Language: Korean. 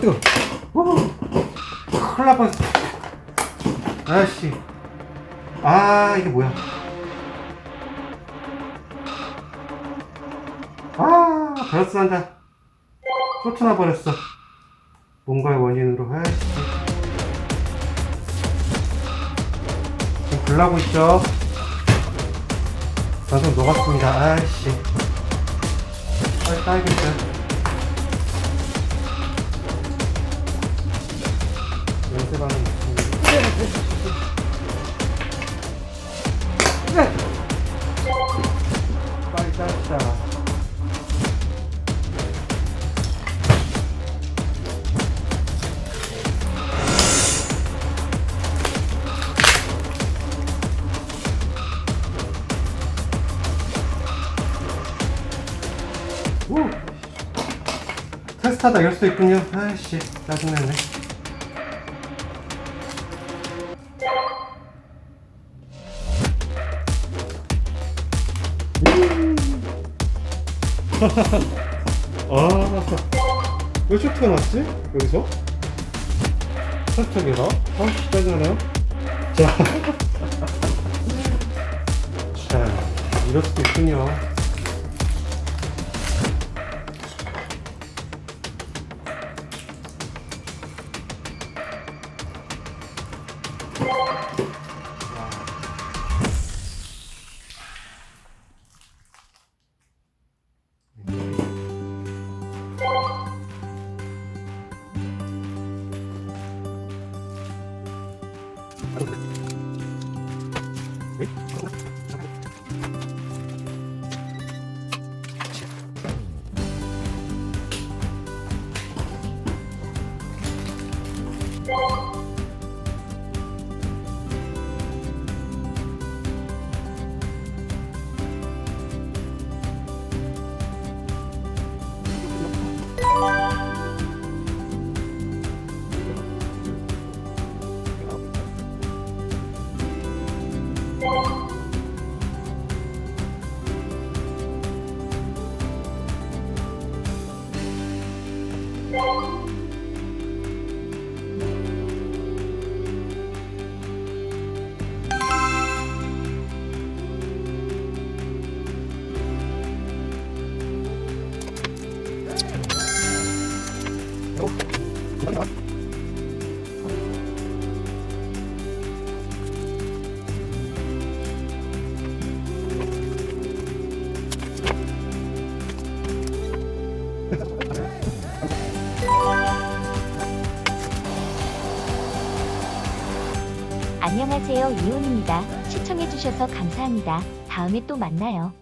뜨거. 큰일 날 뻔했어. 아씨. 아, 이게 뭐야. 아, 베러스 난다. 쫓아나 버렸어. 뭔가의 원인으로. 아이씨. 지금 불나고 있죠? 완전 녹았습니다. 아이씨. 빨리 따야겠다. 연세방은 빨리 따자. 오! 테스트하다 이럴 수도 있군요. 아이씨, 짜증나네. 아, 왜 쇼트가 났지? 여기서? 살짝이라? 아이씨, 짜증나네요. 자. 자, 이럴 수도 있군요. 안녕하세요, 이온입니다. 시청해주셔서 감사합니다. 다음에 또 만나요.